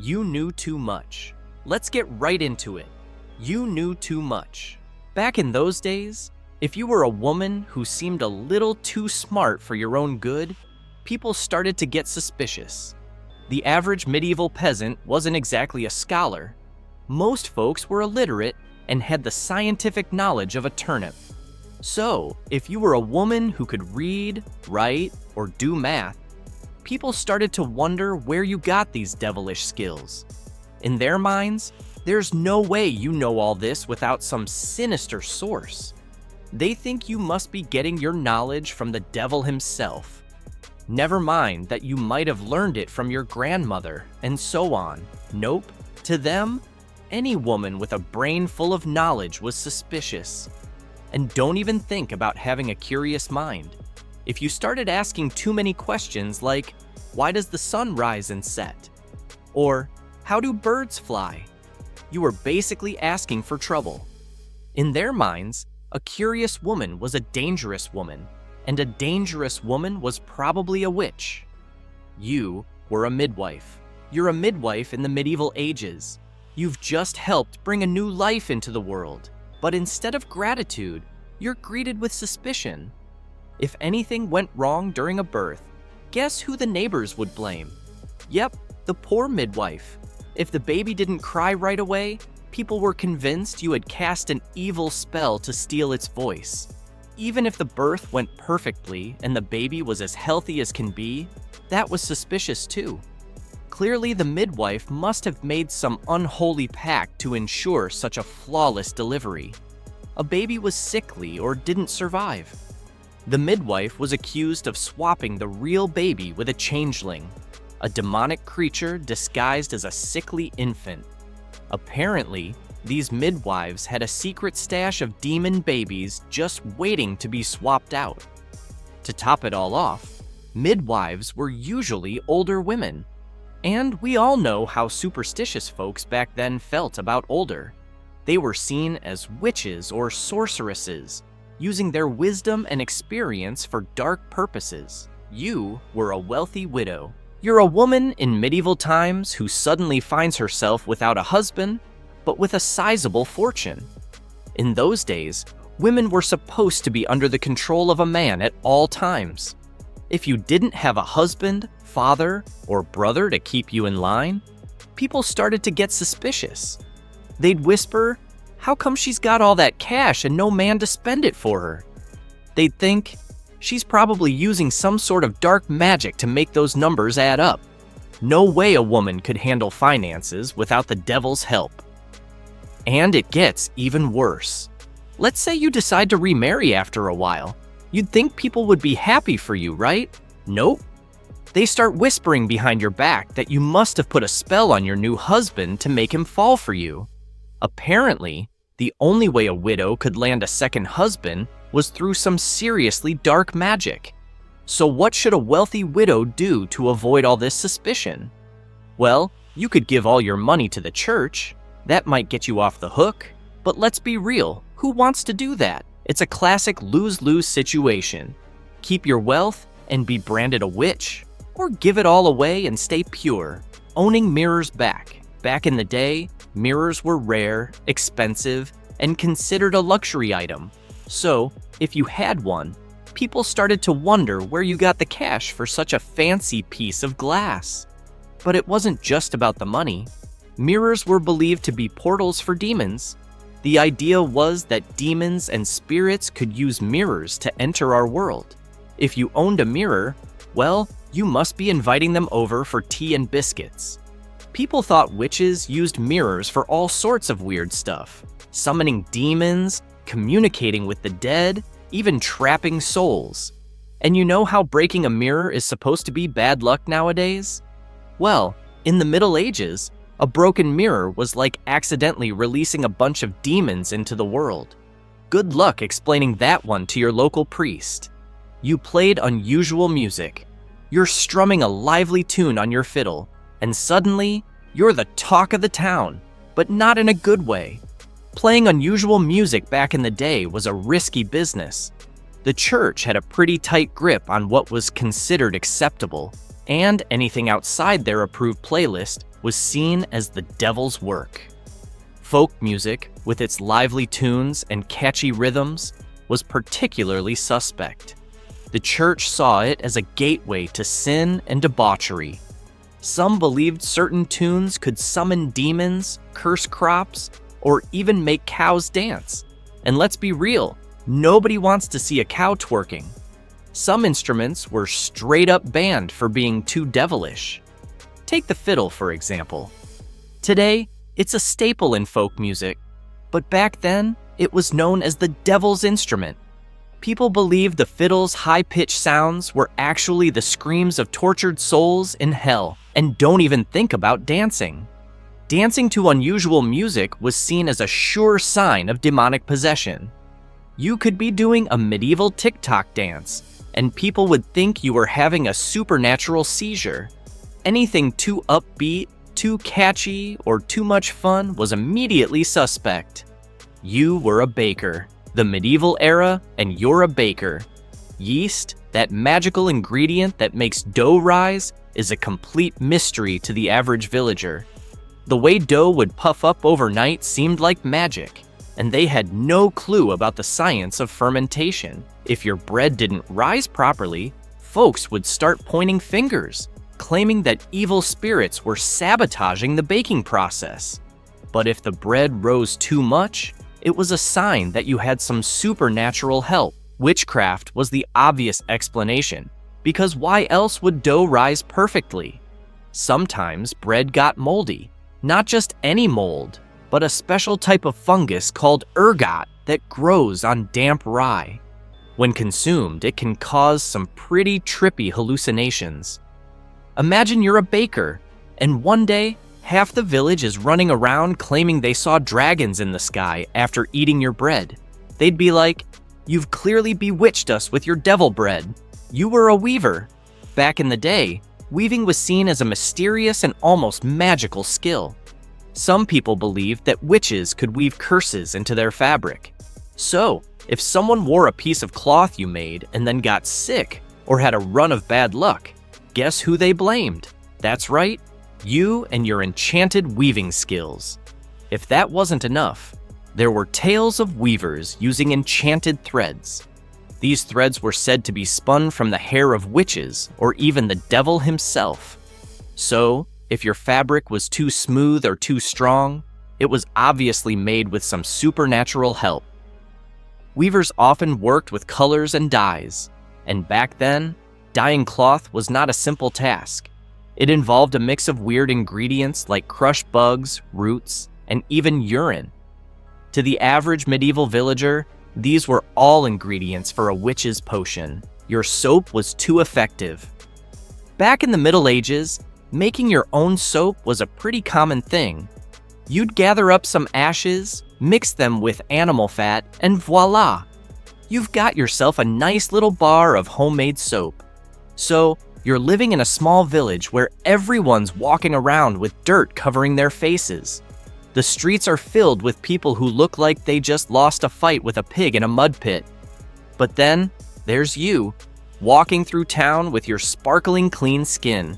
You knew too much. Let's get right into it. You knew too much. Back in those days, if you were a woman who seemed a little too smart for your own good, people started to get suspicious. The average medieval peasant wasn't exactly a scholar. Most folks were illiterate and had the scientific knowledge of a turnip. So, if you were a woman who could read, write, or do math, people started to wonder where you got these devilish skills. In their minds, there's no way you know all this without some sinister source. They think you must be getting your knowledge from the devil himself. Never mind that you might have learned it from your grandmother, and so on. Nope. To them, any woman with a brain full of knowledge was suspicious. And don't even think about having a curious mind. If you started asking too many questions like, why does the sun rise and set? Or, how do birds fly? You were basically asking for trouble. In their minds, a curious woman was a dangerous woman, and a dangerous woman was probably a witch. You were a midwife. You're a midwife in the medieval ages. You've just helped bring a new life into the world, but instead of gratitude, you're greeted with suspicion. If anything went wrong during a birth, guess who the neighbors would blame? Yep, the poor midwife. If the baby didn't cry right away, people were convinced you had cast an evil spell to steal its voice. Even if the birth went perfectly and the baby was as healthy as can be, that was suspicious too. Clearly, the midwife must have made some unholy pact to ensure such a flawless delivery. A baby was sickly or didn't survive. The midwife was accused of swapping the real baby with a changeling, a demonic creature disguised as a sickly infant. Apparently, these midwives had a secret stash of demon babies just waiting to be swapped out. To top it all off, midwives were usually older women. And we all know how superstitious folks back then felt about older. They were seen as witches or sorceresses, using their wisdom and experience for dark purposes. You were a wealthy widow. You're a woman in medieval times who suddenly finds herself without a husband, but with a sizable fortune. In those days, women were supposed to be under the control of a man at all times. If you didn't have a husband, father, or brother to keep you in line, people started to get suspicious. They'd whisper, how come she's got all that cash and no man to spend it for her? They'd think, she's probably using some sort of dark magic to make those numbers add up. No way a woman could handle finances without the devil's help. And it gets even worse. Let's say you decide to remarry after a while. You'd think people would be happy for you, right? Nope. They start whispering behind your back that you must have put a spell on your new husband to make him fall for you. Apparently, the only way a widow could land a second husband was through some seriously dark magic. So what should a wealthy widow do to avoid all this suspicion? Well, you could give all your money to the church. That might get you off the hook. But let's be real, who wants to do that? It's a classic lose-lose situation. Keep your wealth and be branded a witch, or give it all away and stay pure, owning mirrors back. Back in the day, mirrors were rare, expensive, and considered a luxury item. So, if you had one, people started to wonder where you got the cash for such a fancy piece of glass. But it wasn't just about the money. Mirrors were believed to be portals for demons. The idea was that demons and spirits could use mirrors to enter our world. If you owned a mirror, well, you must be inviting them over for tea and biscuits. People thought witches used mirrors for all sorts of weird stuff, summoning demons, communicating with the dead, even trapping souls. And you know how breaking a mirror is supposed to be bad luck nowadays? Well, in the Middle Ages, a broken mirror was like accidentally releasing a bunch of demons into the world. Good luck explaining that one to your local priest. You played unusual music. You're strumming a lively tune on your fiddle, and suddenly, you're the talk of the town, but not in a good way. Playing unusual music back in the day was a risky business. The church had a pretty tight grip on what was considered acceptable. and anything outside their approved playlist was seen as the devil's work. Folk music, with its lively tunes and catchy rhythms, was particularly suspect. The church saw it as a gateway to sin and debauchery. Some believed certain tunes could summon demons, curse crops, or even make cows dance. And let's be real, nobody wants to see a cow twerking. Some instruments were straight up banned for being too devilish. Take the fiddle, for example. Today, it's a staple in folk music, but back then, it was known as the devil's instrument. People believed the fiddle's high-pitched sounds were actually the screams of tortured souls in hell, and don't even think about dancing. Dancing to unusual music was seen as a sure sign of demonic possession. You could be doing a medieval TikTok dance, and people would think you were having a supernatural seizure. Anything too upbeat, too catchy, or too much fun was immediately suspect. You were a baker. The medieval era, and you're a baker. Yeast, that magical ingredient that makes dough rise, is a complete mystery to the average villager. The way dough would puff up overnight seemed like magic, and they had no clue about the science of fermentation. If your bread didn't rise properly, folks would start pointing fingers, claiming that evil spirits were sabotaging the baking process. But if the bread rose too much, it was a sign that you had some supernatural help. Witchcraft was the obvious explanation, because why else would dough rise perfectly? Sometimes bread got moldy, not just any mold, but a special type of fungus called ergot that grows on damp rye. When consumed, it can cause some pretty trippy hallucinations. Imagine you're a baker, and one day, half the village is running around claiming they saw dragons in the sky after eating your bread. They'd be like, "You've clearly bewitched us with your devil bread. You were a weaver." Back in the day, weaving was seen as a mysterious and almost magical skill. Some people believed that witches could weave curses into their fabric. So, if someone wore a piece of cloth you made and then got sick or had a run of bad luck, guess who they blamed? That's right, you and your enchanted weaving skills. If that wasn't enough, there were tales of weavers using enchanted threads. These threads were said to be spun from the hair of witches or even the devil himself. So, if your fabric was too smooth or too strong, it was obviously made with some supernatural help. Weavers often worked with colors and dyes, and back then, dyeing cloth was not a simple task. It involved a mix of weird ingredients like crushed bugs, roots, and even urine. To the average medieval villager, these were all ingredients for a witch's potion. Your soap was too effective. Back in the Middle Ages, making your own soap was a pretty common thing. You'd gather up some ashes, mix them with animal fat, and voila! You've got yourself a nice little bar of homemade soap. So, you're living in a small village where everyone's walking around with dirt covering their faces. The streets are filled with people who look like they just lost a fight with a pig in a mud pit. But then, there's you, walking through town with your sparkling clean skin.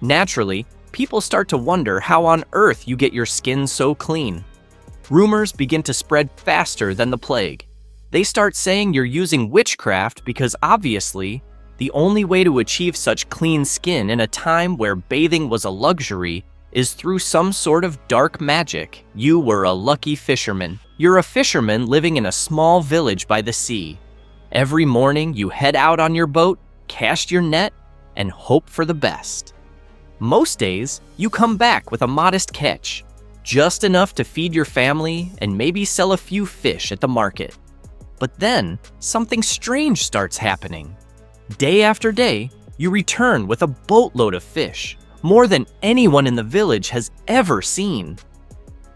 Naturally, people start to wonder how on earth you get your skin so clean. Rumors begin to spread faster than the plague. They start saying you're using witchcraft because obviously, the only way to achieve such clean skin in a time where bathing was a luxury is through some sort of dark magic. You were a lucky fisherman. You're a fisherman living in a small village by the sea. Every morning you head out on your boat, cast your net, and hope for the best. Most days, you come back with a modest catch, just enough to feed your family and maybe sell a few fish at the market. But then, something strange starts happening. Day after day, you return with a boatload of fish, more than anyone in the village has ever seen.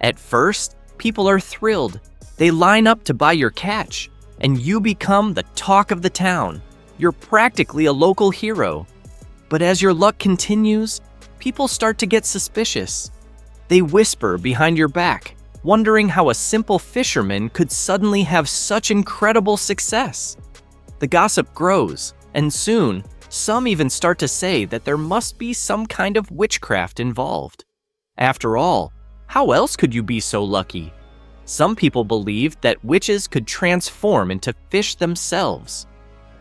At first, people are thrilled. They line up to buy your catch, and you become the talk of the town. You're practically a local hero. But as your luck continues, people start to get suspicious. They whisper behind your back, wondering how a simple fisherman could suddenly have such incredible success. The gossip grows, and soon, Some even start to say that there must be some kind of witchcraft involved. After all, how else could you be so lucky? Some people believed that witches could transform into fish themselves.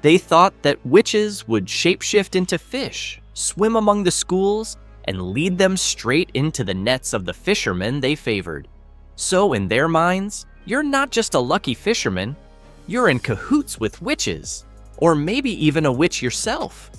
They thought that witches would shapeshift into fish, swim among the schools, and lead them straight into the nets of the fishermen they favored. So in their minds, you're not just a lucky fisherman, you're in cahoots with witches, or maybe even a witch yourself.